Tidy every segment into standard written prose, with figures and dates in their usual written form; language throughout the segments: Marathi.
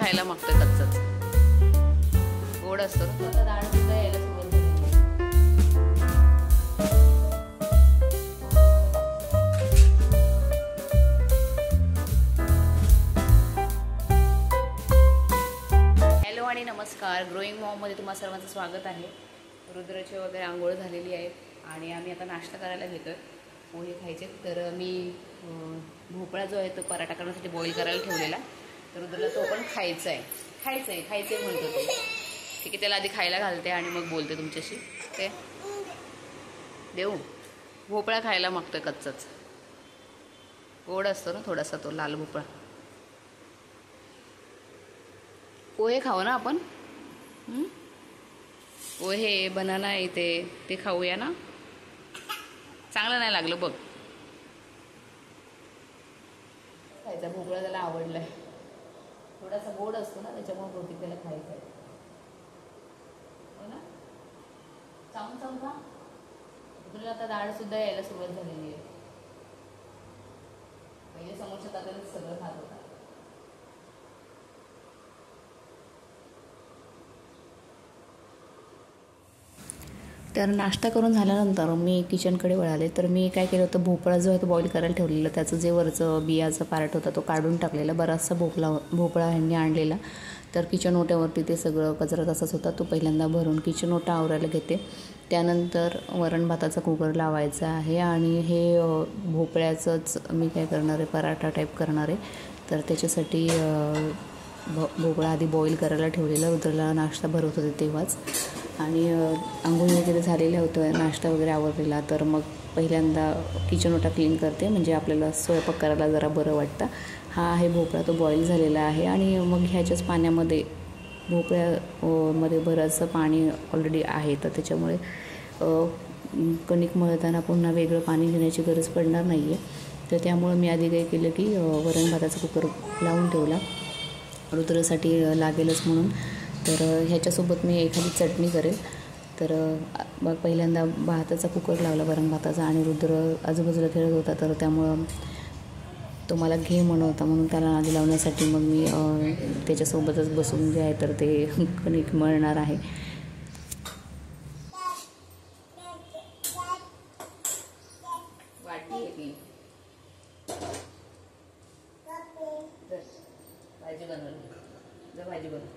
खायला मागतोय कच्चाच. गोड असतो ना. आता डाळ सुद्धा यायला सुरुवात झाली. हॅलो आणि नमस्कार. ग्रोईंग मॉममध्ये तुम्हा सर्वांचं स्वागत आहे. रुद्राची वगैरे आंघोळ झालेली आहे आणि आम्ही आता नाश्ता करायला घेतोय. पोहे खायचे. तर मी भोपळा जो आहे तो पराठा करण्यासाठी बॉईल करायला ठेवलेला. तर रुद्रला तो पण खायचा आहे. खायचं म्हणतो तो. ठीक आहे, त्याला आधी खायला घालते आणि मग बोलते तुमच्याशी. ते देऊ. भोपळा खायला मागतोय कच्चाच. गोड असतो ना थोडासा तो लाल भोपळा. पोहे खाऊ ना आपण. पोहे बनाना येते ते खाऊया ना. चांगलं नाही लागलं बघ. खायचा भोपळा त्याला आवडलाय. थोडासा गोड असतो ना त्याच्यामुळे बहुतेक त्याला खायचं आहे. हो ना. चावून खा. तुला आता डाळ सुद्धा यायला सुरुवात झालेली आहे. पहिले समोरच्या तात्याने सगळं खात होता. तर नाश्ता करून झाल्यानंतर मी किचनकडे वळाले. तर मी काय केलं होतं, भोपळा जो आहे तो बॉईल करायला ठेवलेला. त्याचं जे वरचं बियाचं पार्ट होता तो काढून टाकलेला. बराचसा भोपळा ह्यांनी आणलेला. तर किचन ओट्यावरती ते सगळं कचरा तसाच होता. तो पहिल्यांदा भरून किचन ओटा आवरायला घेते. त्यानंतर वरण भाताचा कुकर लावायचा आहे आणि हे भोपळ्याचंच मी काय करणार आहे, पराठा टाईप करणार आहे. तर त्याच्यासाठी भोपळा आधी बॉईल करायला ठेवलेला. रुद्रला नाश्ता भरवत होते तेव्हाच. आणि आंघोळ वगैरे झालेलं होतं, नाश्ता वगैरे आवरलेला. तर मग पहिल्यांदा किचन ओटा क्लीन करते, म्हणजे आपल्याला स्वयंपाक करायला जरा बरं वाटतं. हा आहे भोपळा, तो बॉईल झालेला आहे. आणि मग ह्याच्याच पाण्यामध्ये भोपळ्यामध्ये बरंचसं पाणी ऑलरेडी आहे. तर त्याच्यामुळे कणिक मळताना पुन्हा वेगळं पाणी घेण्याची गरज पडणार नाही आहे. तर त्यामुळं मी आधी काय केलं की वरण भाताचा कुकर लावून ठेवला. रुद्रासाठी लागेलच म्हणून. तर ह्याच्यासोबत मी एखादी चटणी करेल. तर मग पहिल्यांदा भाताचा कुकर लावला, वरण भाताचा. आणि रुद्र आजूबाजूला खेळत होता. तर त्यामुळं तो मला घे म्हणत होता, म्हणून त्याला आधी लावण्यासाठी मग मी त्याच्यासोबतच बसून जे आहे तर ते कणिक मळणार आहे. वाटी आहे ती. भाजी बनवली. भाजी बनव.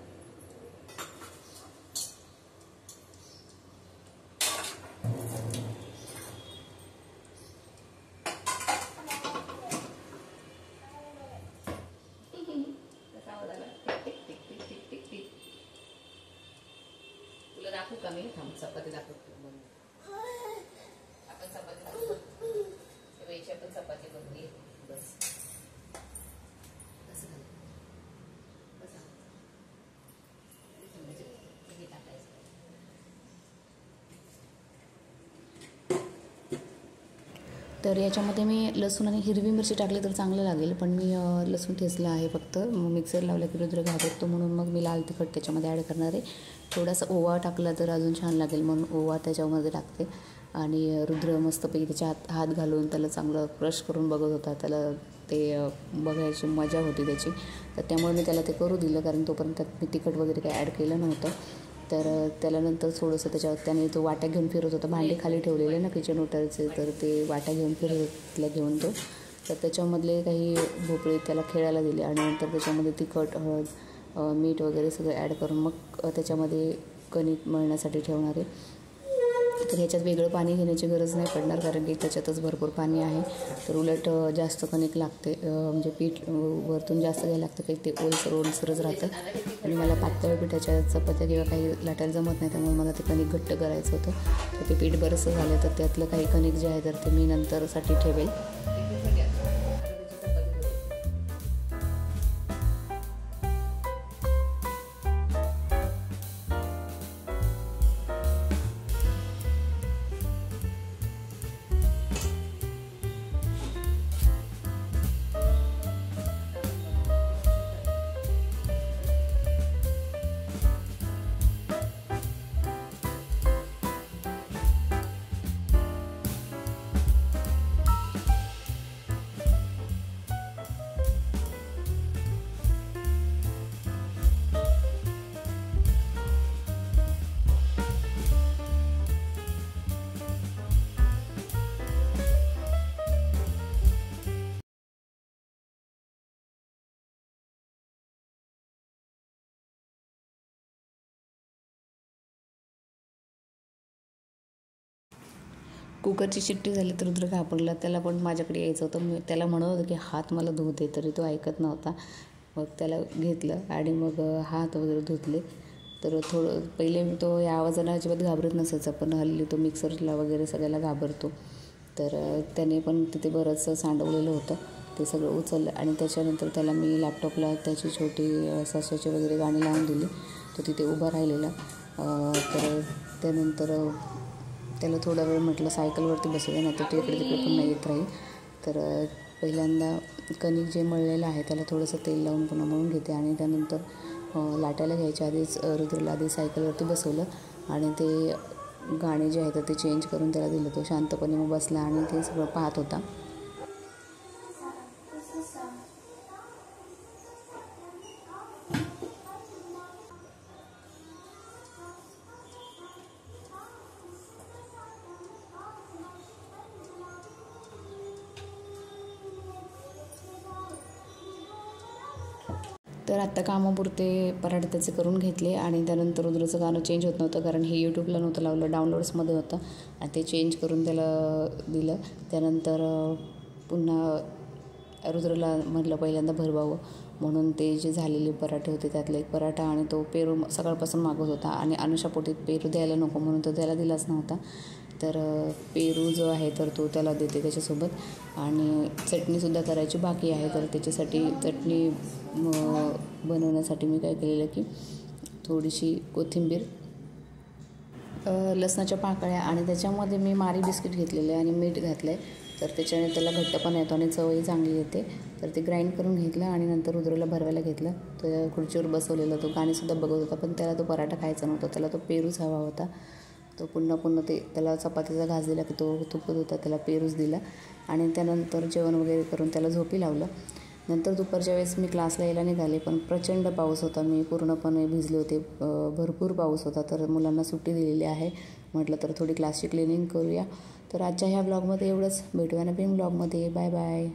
तुला दाखवू का मी? थांब, चपाती दाखवतो. आपण चपाती दाखवतो. वेळची आपण चपाती बनवली. बस असं झालं. बस हे टाकायचं. तर याच्यामध्ये मी लसूण आणि हिरवी मिरची टाकली तर चांगलं लागेल, पण मी लसूण ठेचलं आहे फक्त. मिक्सर लावला की रुद्र घाबरतो, म्हणून मग मी लाल तिखट त्याच्यामध्ये ॲड करणार आहे. थोडासा ओवा टाकला तर अजून छान लागेल, म्हणून ओवा त्याच्यामध्ये टाकते. आणि रुद्र मस्तपैकी त्याच्या हात घालून त्याला चांगलं क्रश करून बघत होता. त्याला ते बघायची मजा होती त्याची. तर त्यामुळे मी त्याला ते करू दिलं, कारण तोपर्यंत मी तिखट वगैरे काही ॲड केलं नव्हतं. तर त्याला नंतर थोडंसं त्याने तो वाट्या घेऊन फिरत होता. भांडे खाली ठेवलेले ना किचन ओट्याचे, तर ते वाट्या घेऊन घेऊन तो. तर त्याच्यामधले काही भोपळे त्याला खेळायला दिले. आणि नंतर त्याच्यामध्ये तिखट, हळद, मीठ वगैरे सगळं ॲड करून मग त्याच्यामध्ये कणिक मळण्यासाठी ठेवणार आहे. तर ह्याच्यात वेगळं पाणी घेण्याची गरज नाही पडणार, कारण की त्याच्यातच भरपूर पाणी आहे. तर उलट जास्त कणिक लागते, म्हणजे पीठ वरतून जास्त घ्यायला लागतं, काही ते ओलसरच राहतं. आणि मला पातळ पिठाच्या चपात्या किंवा काही लाटायला जमत नाही, त्यामुळे मला ते कणिक घट्ट करायचं होतं. तर ते पीठ बरंचसं झालं, तर त्यातलं काही कणिक जे आहे तर ते मी नंतरसाठी ठेवेल. कुकरची शिट्टी झाली तर रुद्र घाबरला. त्याला पण माझ्याकडे यायचं होतं. मी त्याला म्हणत होतं की हात मला धुऊ दे, तरी तो ऐकत नव्हता. मग त्याला घेतलं आणि मग हात वगैरे धुतले. तर थोडं पहिले तो या आवाजाला अजिबात घाबरत नसायचा, पण हल्ली तो मिक्सरला वगैरे सगळ्याला घाबरतो. तर त्याने पण तिथे बरंचसं सांडवलेलं होतं, ते सगळं उचललं आणि त्याच्यानंतर त्याला मी लॅपटॉपला त्याची छोटी सासूची वगैरे गाणी लावून दिली. तो तिथे उभा राहिलेला. तर त्यानंतर त्याला थोडा वेळ म्हटलं सायकलवरती बसवलं, नाही तर तो इकडे तिकडे पण नाही येत राहील. तर पहिल्यांदा कणिक जे मळलेलं आहे त्याला थोडंसं तेल लावून पुन्हा मळून घेते आणि त्यानंतर लाटायला घ्यायच्या आधीच रुद्रला आधी सायकलवरती बसवलं आणि ते गाणे जे आहेत ते चेंज करून त्याला दिलं. तो शांतपणे मग बसला आणि ते सगळं पाहत होता. तर आत्ता कामापुरते पराठे त्याचे करून घेतले आणि त्यानंतर रुद्रचं गाणं चेंज होत नव्हतं, कारण हे यूट्यूबला नव्हतं लावलं, डाउनलोड्समध्ये होतं आणि ते चेंज करून त्याला दिलं. त्यानंतर पुन्हा रुद्रला म्हटलं पहिल्यांदा भरवावं म्हणून ते जे झालेले पराठे होते त्यातला एक पराठा आणि तो पेरू सकाळपासून मागवत होता आणि अनुषापोटी पेरू द्यायला नको म्हणून तो त्याला दिलाच नव्हता. तर पेरू जो आहे तर तो त्याला देते त्याच्यासोबत आणि चटणीसुद्धा करायची बाकी आहे. तर त्याच्यासाठी चटणी बनवण्यासाठी मी काय केलेलं की थोडीशी कोथिंबीर, लसणाच्या पाकळ्या आणि त्याच्यामध्ये मी मारी बिस्किट घेतलेलं आहे आणि मीठ घातलं आहे. तर त्याच्याने त्याला घट्टपणा येतो आणि चवही चांगली येते. तर ते ग्राइंड करून घेतलं आणि नंतर रुद्रला भरवायला घेतलं. तो खुर्चीवर बसवलेला, तो गाणीसुद्धा बघत होता, पण त्याला तो पराठा खायचा नव्हता, त्याला तो पेरूच हवा होता. तो पुन्हा ते त्याला चपातीचा घास दिला की तो तुपत होता, त्याला पेरूच दिला आणि त्यानंतर जेवण वगैरे करून त्याला झोपी लावलं. नंतर दुपारच्या वेळेस मी क्लासला यायला निघाले, पण प्रचंड पाऊस होता, मी पूर्णपणे भिजले होते, भरपूर पाऊस होता. तर मुलांना सुट्टी दिलेली आहे, म्हटलं तर थोडी क्लासची क्लिनिंग करूया. तर आजच्या ह्या ब्लॉगमध्ये एवढंच. भेटूया नवीन ब्लॉगमध्ये. Bye bye.